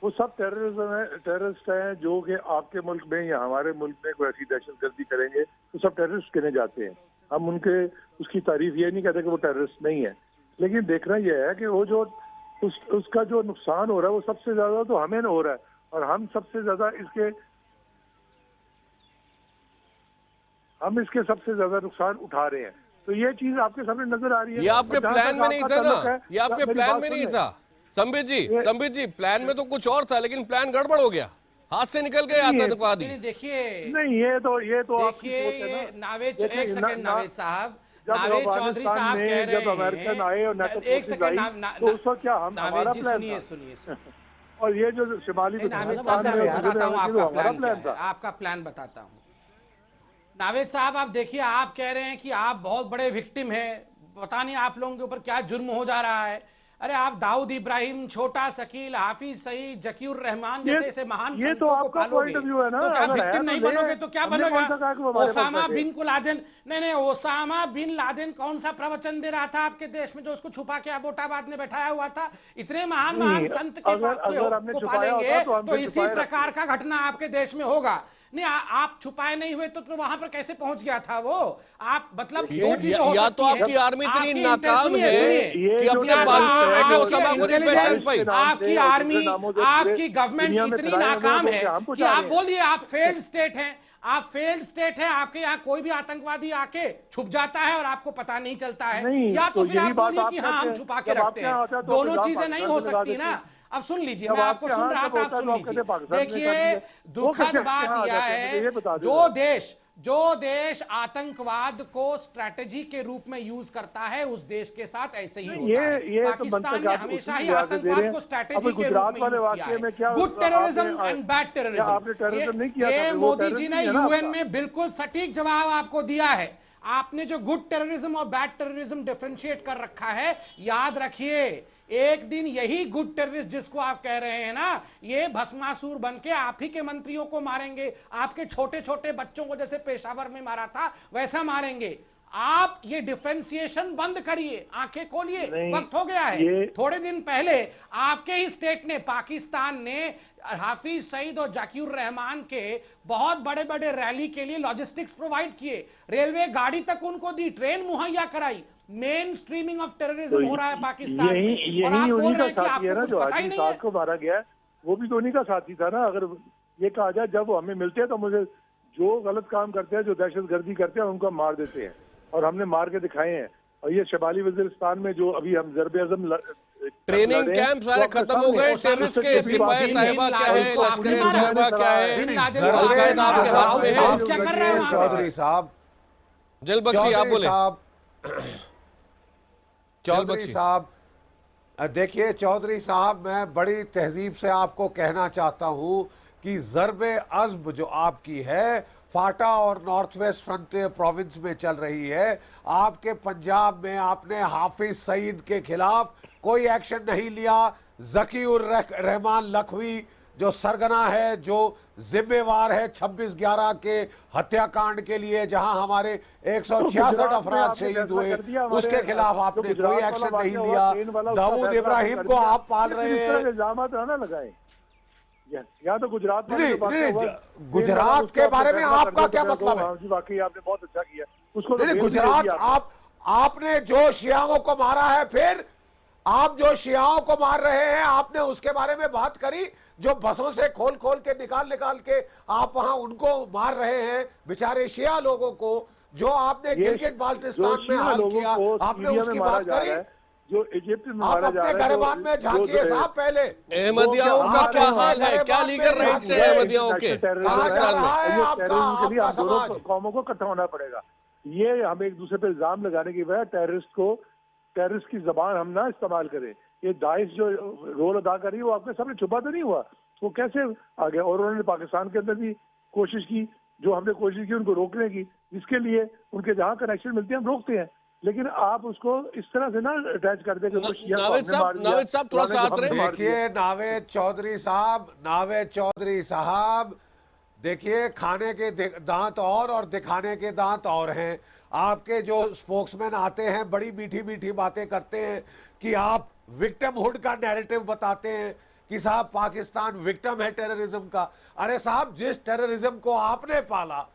वो सब टेररिस्ट हैं जो कि आपके मुल्क में या हमारे मुल्क में कोई ऐसी दहशतगर्दी करेंगे तो सब टेररिस्ट गिने जाते हैं। हम उनके उसकी तारीफ ये नहीं कहते कि वो टेररिस्ट नहीं है, लेकिन देखना यह है कि वो जो उसका जो नुकसान हो रहा है वो सबसे ज्यादा तो हमें हो रहा है, और हम सबसे ज्यादा इसके सबसे ज्यादा नुकसान उठा रहे हैं। तो ये चीज आपके सामने नजर आ रही है। ये आपके प्लान में नहीं था ना, ये आपके प्लान में नहीं था संबित जी, प्लान में तो कुछ और था, लेकिन प्लान गड़बड़ हो गया, हाथ से निकल गए आतंकवादी। देखिए नहीं, ये तो देखिए नावेद, एक सेकंड नावेद साहब, नावेद चौधरी साहब कह रहे हैं, जब अमेरिकन आए और एक सेकंड, तो उसका क्या हमारा प्लान था? सुनिए और ये जो शिमाली आपका प्लान बताता हूँ। नावेद साहब, आप देखिए, आप कह रहे हैं कि आप बहुत बड़े विक्टिम हैं, पता नहीं आप लोगों के ऊपर क्या जुर्म हो जा रहा है। अरे आप दाऊद इब्राहिम, छोटा शकील, हाफिज सईद, जकीउर रहमान जैसे महान ये तो आपका पॉइंट ऑफ व्यू है ना। तो क्या विक्टिम नहीं बनोगे तो क्या बनोगे? ओसामा बिन लादेन, नहीं, ओसामा बिन लादेन कौन सा प्रवचन दे रहा था आपके देश में जो उसको छुपा के अबोटाबाद में बैठाया हुआ था? इतने महान संत के पालेंगे तो इसी प्रकार का घटना आपके देश में होगा। नहीं, आप छुपाए नहीं हुए तो वहां पर कैसे पहुंच गया था वो? आप मतलब या तो आपकी आर्मी इतनी नाकाम है कि अपने बाजू में बैठे ओसामा को नहीं पहचान पाई। आपकी आर्मी, आपकी गवर्नमेंट इतनी नाकाम है कि आप बोलिए आप फेल्ड स्टेट हैं, आप फेल्ड स्टेट है, आपके यहाँ कोई भी आतंकवादी आके छुप जाता है और आपको पता नहीं चलता है, या तो फिर आप बोलिए कि हाँ हम छुपा के रखते हैं। दोनों चीजें नहीं हो सकती ना। अब सुन लीजिए, मैं आपको सुन रहा था, आप सुन लीजिए। देखिए, दुखद बात यह है, जो देश आतंकवाद को स्ट्रैटेजी के रूप में यूज करता है उस देश के साथ ऐसे ही होता है। पाकिस्तान ने हमेशा ही आतंकवाद को स्ट्रैटेजी के रूप में यूज किया है। Good terrorism and bad terrorism, ये मोदी जी ने यूएन में बिल्कुल सटीक जवाब आपको दिया है। आपने जो गुड टेररिज्म और बैड टेररिज्म डिफरेंशिएट कर रखा है, याद रखिए एक दिन यही गुड टेररिस्ट जिसको आप कह रहे हैं ना, ये भस्मासुर बनके आप ही के मंत्रियों को मारेंगे, आपके छोटे छोटे बच्चों को जैसे पेशावर में मारा था वैसा मारेंगे। आप ये डिफरेंशिएशन बंद करिए, आंखें खोलिए, वक्त हो गया है। थोड़े दिन पहले आपके ही स्टेट ने, पाकिस्तान ने हाफिज सईद और जाकिर रहमान के बहुत बड़े बड़े रैली के लिए लॉजिस्टिक्स प्रोवाइड किए, रेलवे गाड़ी तक उनको दी, ट्रेन मुहैया कराई। मेन स्ट्रीमिंग ऑफ टेररिज्म हो रहा है पाकिस्तान में। यही उन्हीं का साथी है ना जो हाजी साहब को मारा गया, वो भी तो उन्हीं का साथी था ना। अगर ये कहा जाए जब वो हमें मिलते हैं तो मुझे जो गलत काम करते हैं, जो दहशतगर्दी करते हैं, उनको मार देते हैं, और हमने मार के दिखाए हैं। और ये शमाली वजीरिस्तान में जो अभी हम ज़र्ब-ए-आज़म ट्रेनिंग कैंप सारे खत्म हो गए, टेररिस्ट के सिपाही साहिबा क्या है, लश्कर तैयबा क्या है, अल-कायदा आपके हाथ में है। चौधरी साहब, जलबख्शी आप बोले। चौधरी साहब, देखिए चौधरी साहब, मैं बड़ी तहजीब से आपको कहना चाहता हूं कि ज़र्ब-ए-अज़्ब जो आपकी है फाटा और नॉर्थ वेस्ट फ्रंटियर प्रोविंस में चल रही है। आपके पंजाब में आपने हाफिज सईद के खिलाफ कोई एक्शन नहीं लिया। ज़कीउर रहमान लखवी जो सरगना है, जो जिम्मेवार है 26/11 के हत्याकांड के लिए, जहां हमारे 166 अफराद शहीद हुए, उसके खिलाफ आपने कोई एक्शन नहीं लिया। दाऊद इब्राहिम को आप पाल रहे हैं। इल्जाम ना लगाए, या तो गुजरात गुजरात के बारे में आपका क्या मतलब है? वाकई आपने बहुत अच्छा किया उसको। गुजरात आपने जो शियाओं को मारा है, फिर आप जो शियाओं को मार रहे हैं, आपने उसके बारे में बात करी? जो बसों से खोल के निकाल के आप वहां उनको मार रहे हैं, बेचारे शिया लोगों को, जो आपने गिलगित बाल्टिस्तान में हाल किया, आपने उसकी बात करी? जो इजिप्ट में मारा जा रहा है, गरिबान में झांकिए साहब। पहले अहमदियाओं का क्या हाल है, क्या लीगल राइट्स है अहमदियाओं के? दोनों कौमों को इकट्ठा होना पड़ेगा। ये हम एक दूसरे पे इल्जाम लगाने की बजाय टेररिस्ट को टेररिस्ट की जबान हम ना इस्तेमाल करें। ये दाइश जो रोल अदा कर रही है वो आपके सामने छुपा तो नहीं हुआ, वो कैसे आ गया? और उन्होंने पाकिस्तान के अंदर भी कोशिश की, जो हमने कोशिश की उनको रोकने की, जिसके लिए उनके जहाँ कनेक्शन मिलते हैं हम रोकते हैं, लेकिन आप उसको इस तरह से ना अटैच कर देंगे। नावेद साहब थोड़ा सा हाथ रहे। देखिए नावेद चौधरी साहब, देखिए खाने के दांत और दिखाने के दांत और हैं। आपके जो स्पोक्समैन आते हैं बड़ी मीठी मीठी बातें करते हैं कि आप विक्टिमहुड का नैरेटिव बताते हैं कि साहब पाकिस्तान विक्टिम है टेररिज्म का। अरे साहब, जिस टेररिज्म को आपने पाला,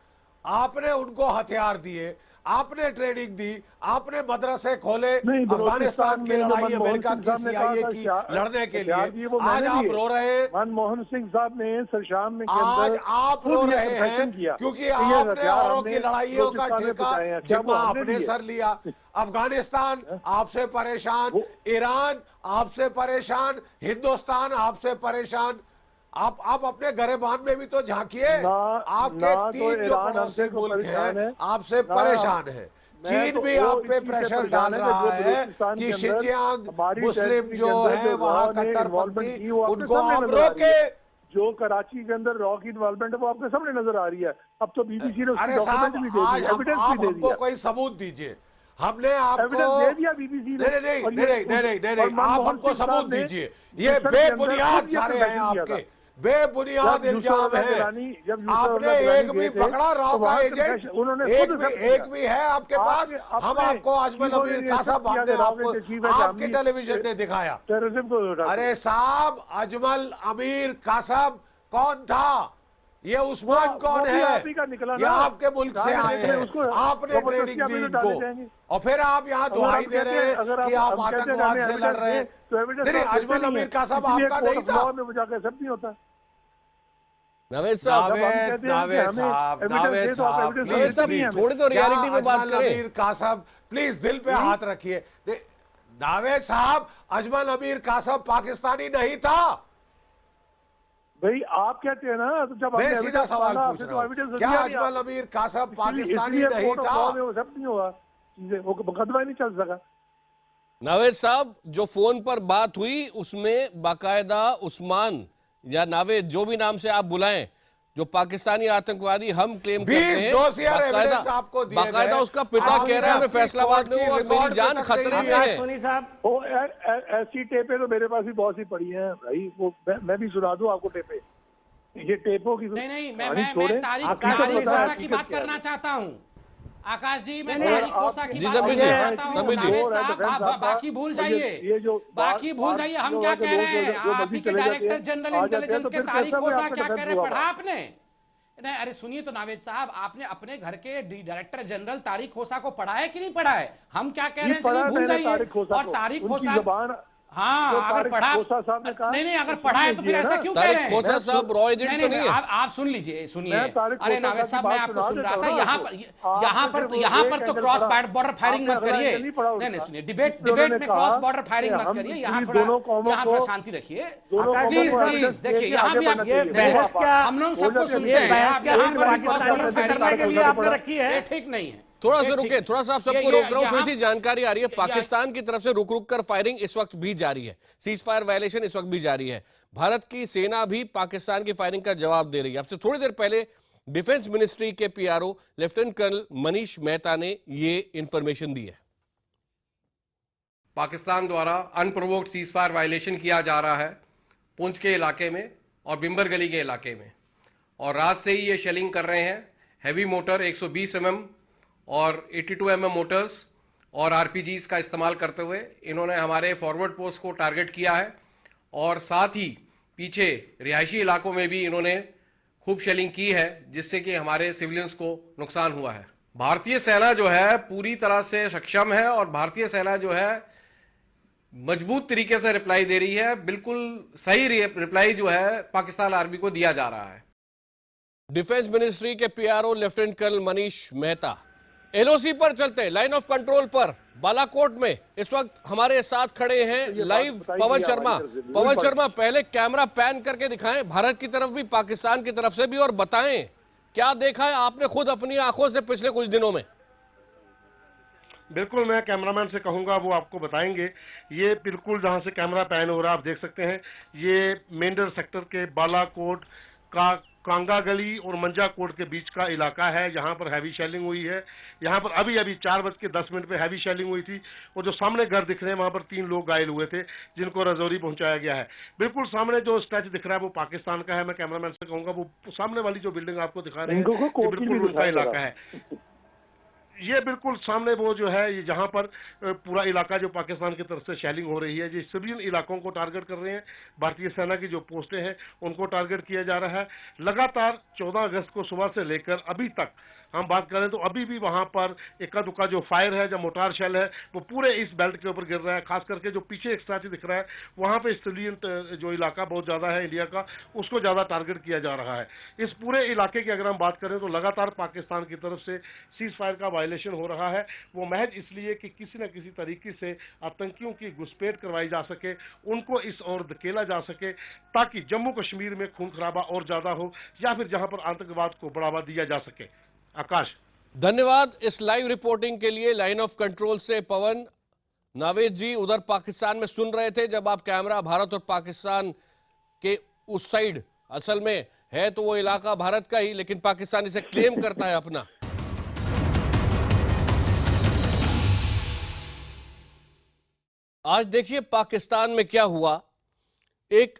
आपने उनको हथियार दिए, आपने ट्रेनिंग दी, आपने मदरसे खोले अफगानिस्तान की लड़ाई अमेरिका की CIA की लड़ने के लिए। आज आप रो रहे हैं, मनमोहन सिंह साहब ने सरशाम में आज आप रो रहे हैं क्योंकि आपने औरों की लड़ाइयों का ठेका जिम्मा आपने सर लिया। अफगानिस्तान आपसे परेशान, ईरान आपसे परेशान, हिंदुस्तान आपसे परेशान। आप अपने गरेबान में भी तो झांकिए। आपके 3 जो पड़ोसी मुल्क हैं आपसे परेशान है। चीन भी आप पे प्रेशर डाल रहा है कि शिंजियांग मुस्लिम जो है वहाँ कट्टरपंथी, उनको आप रोके। जो कराची के अंदर रॉ की इन्वॉल्वमेंट है वो आपके सामने नजर आ रही है। अब तो BBC ने अरे साहब, आज आप हमको कोई सबूत दीजिए। हमने आपको दे दिया BBC ने। नहीं, आप हमको सबूत दीजिए। ये बेबुनियाद सारे हैं आपके, बेबुनियाद इल्जाम है। आपने एक भी पकड़ा रॉ का एजेंट? एक भी है आपके पास? हम आपको अजमल अमीर कासब आपके टेलीविजन ने दिखाया। अरे साहब, अजमल अमीर कासब कौन था? ये उस्मान कौन है? ये आपके मुल्क से आए हैं, आपने ट्रेनिंग दी इनको, और फिर आप यहाँ दुहाई दे रहे हैं कि आप आतंकवाद से लड़ रहे हैं। नहीं, अजमल अमीर कासब आपका नहीं था। नावेद साहब थोड़ी तो रियलिटी में बात करें। अमीर कासब प्लीज दिल पे हाथ रखिए। नावेद साहब, अजमल अमीर कासब पाकिस्तानी नहीं था। भाई आप कहते हैं ना, तो जब मैं सीधा सवाल पूछ रहा हूं, क्या अजमल अमीर कासब पाकिस्तानी नहीं था? सब नहीं हुआ, वो मुकदमा नहीं चल सका। नावेद साहब, जो फोन पर बात हुई उसमें बाकायदा उस्मान या नावेद, जो भी नाम से आप बुलाएं, जो पाकिस्तानी आतंकवादी हम क्लेम करते हैं, बाकायदा उसका पिता कह रहा है मैं फैसलाबाद में हूँ और मेरी जान खतरे में है। वो ऐसी टेपें तो मेरे पास भी बहुत सी पड़ी हैं भाई, वो मैं भी सुना दूं आपको टेपें। ये टेपों की नहीं, मैं तारीख की बात करना चाहता हूँ आकाश जी। मैं बाकी भूल जाइए, बाकी भूल जाइए। हम क्या कह रहे हैं, आप ही के डायरेक्टर जनरल इंटेलिजेंस के तारिक खोसा क्या कह रहे हैं, पढ़ा आपने? नहीं, अरे सुनिए तो नावेद साहब, आपने अपने घर के डायरेक्टर जनरल तारिक खोसा को पढ़ा है कि नहीं पढ़ा है? हम क्या कह रहे हैं, भूल जाइए। और तारिक खोसा, हाँ, अगर पढ़ा नहीं, अगर पढ़ा है तो फिर ऐसा क्यों कह रहे हैं? खोसा साहब रॉ एजेंट तो नहीं है। आप सुन लीजिए, सुनिए। अरे नावेद साहब, मैं आपको सुन रहा था। यहाँ पर तो क्रॉस बॉर्डर फायरिंग मत करिए। नहीं, सुनिए, डिबेट में क्रॉस बॉर्डर फायरिंग मत करिए। यहाँ थोड़ा शांति रखिए। देखिए, यहाँ भी हम लोग सबको सुनते हैं, ठीक नहीं है। थोड़ा सा रुके, थोड़ा सा आप सबको रोक रहा हूं, थोड़ी सी जानकारी आ रही है। पाकिस्तान की तरफ से रुक रुक कर फायरिंग इस वक्त भी जारी है, सीज फायर वायलेशन इस वक्त भी जारी है। भारत की सेना भी पाकिस्तान की फायरिंग का जवाब दे रही है। आपसे थोड़ी देर पहले डिफेंस मिनिस्ट्री के PRO lieutenant colonel Manish Mehta ने ये इंफॉर्मेशन दी है। पाकिस्तान द्वारा अनप्रोवोक्ड सीज फायर वायलेशन किया जा रहा है पुंछ के इलाके में और बिम्बर गली के इलाके में, और रात से ही ये शेलिंग कर रहे हैं। हैवी मोटर 120 mm और 82 mm मोटर्स और RPGs का इस्तेमाल करते हुए इन्होंने हमारे फॉरवर्ड पोस्ट को टारगेट किया है, और साथ ही पीछे रिहायशी इलाकों में भी इन्होंने खूब शेलिंग की है, जिससे कि हमारे सिविलियंस को नुकसान हुआ है। भारतीय सेना जो है पूरी तरह से सक्षम है और भारतीय सेना जो है मजबूत तरीके से रिप्लाई दे रही है। बिल्कुल सही रिप्लाई जो है पाकिस्तान आर्मी को दिया जा रहा है। डिफेंस मिनिस्ट्री के PRO lieutenant colonel Manish Mehta. LOC पर चलते हैं, लाइन ऑफ कंट्रोल पर बालाकोट में इस वक्त हमारे साथ खड़े हैं लाइव पवन शर्मा। पवन शर्मा, पहले कैमरा पैन करके दिखाएं भारत की तरफ भी पाकिस्तान की तरफ से भी, और बताएं क्या देखा है आपने खुद अपनी आंखों से पिछले कुछ दिनों में। बिल्कुल, मैं कैमरामैन से कहूंगा वो आपको बताएंगे। ये बिल्कुल जहां से कैमरा पैन हो रहा है आप देख सकते हैं, ये मेंढर सेक्टर के बालाकोट का कांगा गली और मंजा कोट के बीच का इलाका है, जहां पर हैवी शेलिंग हुई है। यहां पर अभी 4:10 पे हैवी शेलिंग हुई थी और जो सामने घर दिख रहे हैं वहां पर 3 लोग घायल हुए थे, जिनको रजौरी पहुंचाया गया है। बिल्कुल सामने जो स्टैच दिख रहा है वो पाकिस्तान का है। मैं कैमरामैन से कहूंगा वो सामने वाली जो बिल्डिंग आपको दिखा रहे हैं ये बिल्कुल उनका इलाका है। ये बिल्कुल सामने वो जो है ये जहां पर पूरा इलाका जो पाकिस्तान की तरफ से शेलिंग हो रही है, ये सिविलियन इलाकों को टारगेट कर रहे हैं। भारतीय सेना की जो पोस्टें हैं उनको टारगेट किया जा रहा है। लगातार 14 अगस्त को सुबह से लेकर अभी तक हम बात करें तो अभी भी वहां पर इक्का दुक्का जो फायर है, जो मोटार शेल है, वो पूरे इस बेल्ट के ऊपर गिर रहा है। खास करके जो पीछे एक स्टैचू दिख रहा है वहां पे सिविलियन जो इलाका बहुत ज्यादा है इंडिया का, उसको ज्यादा टारगेट किया जा रहा है। इस पूरे इलाके की अगर हम बात करें तो लगातार पाकिस्तान की तरफ से सीज फायर का वायलेशन हो रहा है। वो महज इसलिए कि किसी न किसी तरीके से आतंकियों की घुसपैठ करवाई जा सके, उनको इस ओर धकेला जा सके, ताकि जम्मू कश्मीर में खून खराबा और ज्यादा हो या फिर जहां पर आतंकवाद को बढ़ावा दिया जा सके। आकाश, धन्यवाद इस लाइव रिपोर्टिंग के लिए। लाइन ऑफ कंट्रोल से पवन नावेद जी उधर पाकिस्तान में सुन रहे थे जब आप कैमरा भारत और पाकिस्तान के उस साइड, असल में है तो वो इलाका भारत का ही, लेकिन पाकिस्तान इसे क्लेम करता है अपना। आज देखिए पाकिस्तान में क्या हुआ। एक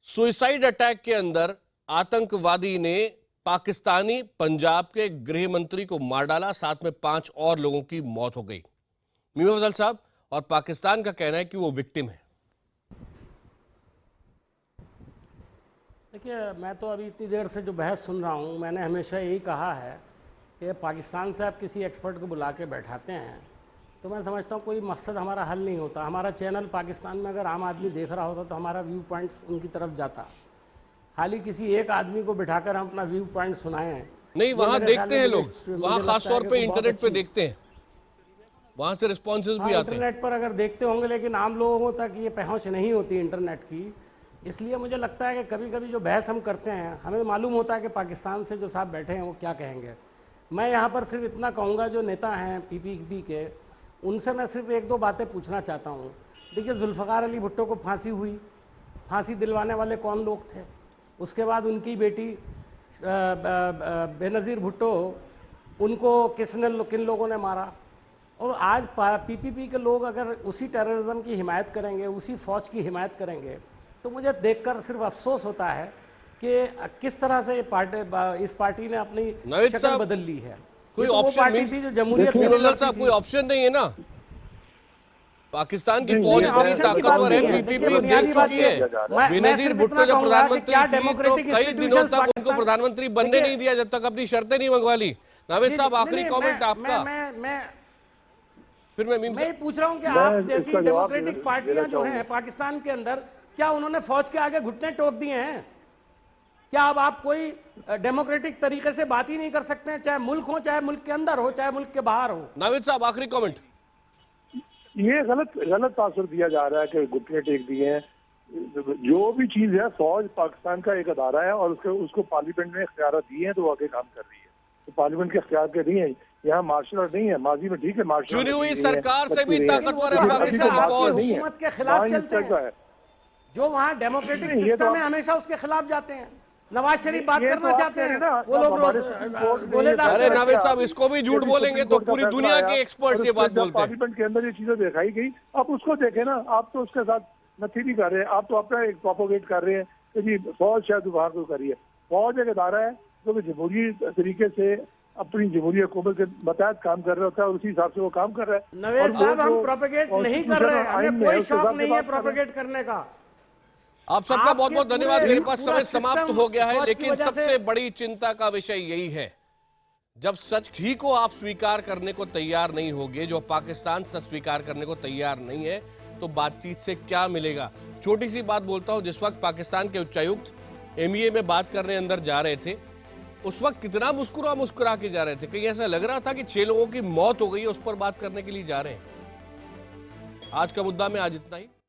सुसाइड अटैक के अंदर आतंकवादी ने पाकिस्तानी पंजाब के गृह मंत्री को मार डाला, साथ में 5 और लोगों की मौत हो गई। मीमा फजल साहब, और पाकिस्तान का कहना है कि वो विक्टिम है। देखिए, मैं तो अभी इतनी देर से जो बहस सुन रहा हूं, मैंने हमेशा यही कहा है कि पाकिस्तान से आप किसी एक्सपर्ट को बुला के बैठाते हैं तो मैं समझता हूं कोई मकसद हमारा हल नहीं होता। हमारा चैनल पाकिस्तान में अगर आम आदमी देख रहा होता तो हमारा व्यू पॉइंट्स उनकी तरफ जाता। खाली किसी एक आदमी को बिठाकर हम अपना व्यू पॉइंट सुनाए नहीं, वहां देखते हैं लोग, वहां खासतौर पे इंटरनेट पे देखते हैं, वहां से रिस्पॉन्सेज भी आते हैं। इंटरनेट पर अगर देखते होंगे, लेकिन आम लोगों तक ये पहुंच नहीं होती इंटरनेट की। इसलिए मुझे लगता है कि कभी कभी जो बहस हम करते हैं, हमें मालूम होता है कि पाकिस्तान से जो साहब बैठे हैं वो क्या कहेंगे। मैं यहाँ पर सिर्फ इतना कहूँगा, जो नेता हैं पीपीपी के, उनसे मैं सिर्फ 1-2 बातें पूछना चाहता हूँ। देखिए, जुल्फ़िकार अली भुट्टो को फांसी हुई, फांसी दिलवाने वाले कौन लोग थे? उसके बाद उनकी बेटी बेनज़ीर भुट्टो, उनको किन लोगों ने मारा? और आज पीपीपी के लोग अगर उसी टेररिज्म की हिमायत करेंगे, उसी फौज की हिमायत करेंगे, तो मुझे देखकर सिर्फ अफसोस होता है कि किस तरह से इस पार्टी ने अपनी शक्ल बदल ली है। कोई तो ऑप्शन पार्टी थी जो जमहूरियत साहब, कोई ऑप्शन नहीं है ना। पाकिस्तान की फौज इतनी ताकतवर है, पीपीपी देख चुकी है। बेनजीर भुट्टो जब प्रधानमंत्री थी तो कई दिनों तक उनको प्रधानमंत्री बनने नहीं दिया जब तक अपनी शर्तें नहीं मंगवा ली। नावेद साहब, आखिरी कमेंट आपका। फिर मैं पूछ रहा हूं कि आप जैसी डेमोक्रेटिक पार्टियां जो हैं पाकिस्तान के अंदर, क्या उन्होंने फौज के आगे घुटने टोक दिए हैं? क्या अब आप कोई डेमोक्रेटिक तरीके से बात ही नहीं कर सकते हैं, चाहे मुल्क हो, चाहे मुल्क के अंदर हो, चाहे मुल्क के बाहर हो? नावेद साहब, आखिरी कमेंट। ये गलत तासुर दिया जा रहा है कि घुटने टेक दिए हैं। जो भी चीज है, फौज पाकिस्तान का एक अदारा है और उसको पार्लियामेंट ने इख्तियार दिए हैं तो वो आगे काम कर रही है। तो पार्लियामेंट के इख्तियार के नहीं है, यहाँ मार्शल आर्ट नहीं है। माजी में ठीक है, मार्शल चुनी हुई सरकार से भी ताकतवर है पाकिस्तान फौज। हुकूमत के खिलाफ चलते हैं, जो वहाँ डेमोक्रेटिक सिस्टम है हमेशा उसके खिलाफ जाते हैं। नवाज शरीफ बात करना चाहते हैं, वो लोग बोले। अरे नावेद साहब, इसको भी झूठ बोलेंगे तो पूरी दुनिया के एक्सपर्ट्स ये बात बोलते हैं। पार्लियामेंट के अंदर ये चीजें दिखाई गई, आप उसको देखें ना। आप तो उसके साथ नथी नहीं कर रहे हैं, आप तो अपना एक प्रोपोगेट कर रहे हैं कि जी फौज शायद वहां को करिए। फौज एक अदारा है जो जमहूरी तरीके से अपनी जमहूरी हुकूमत के बतायत काम कर रहा होता है और उसी हिसाब से वो काम कर रहा है। नवेद साहब, हम प्रोपेगेट नहीं कर रहे हैं, हमें कोई शौक नहीं है प्रोपेगेट करने का। आप सबका बहुत बहुत धन्यवाद। मेरे पास समय समाप्त हो गया है, लेकिन सबसे बड़ी चिंता का विषय यही है, जब सच ही को आप स्वीकार करने को तैयार नहीं होगे, जो पाकिस्तान सच स्वीकार करने को तैयार नहीं है, तो बातचीत से क्या मिलेगा। छोटी सी बात बोलता हूं, जिस वक्त पाकिस्तान के उच्चायुक्त एमईए में बात करने अंदर जा रहे थे, उस वक्त कितना मुस्कुरा के जा रहे थे, कहीं ऐसा लग रहा था कि 6 लोगों की मौत हो गई है, उस पर बात करने के लिए जा रहे हैं। आज का मुद्दा में आज इतना ही।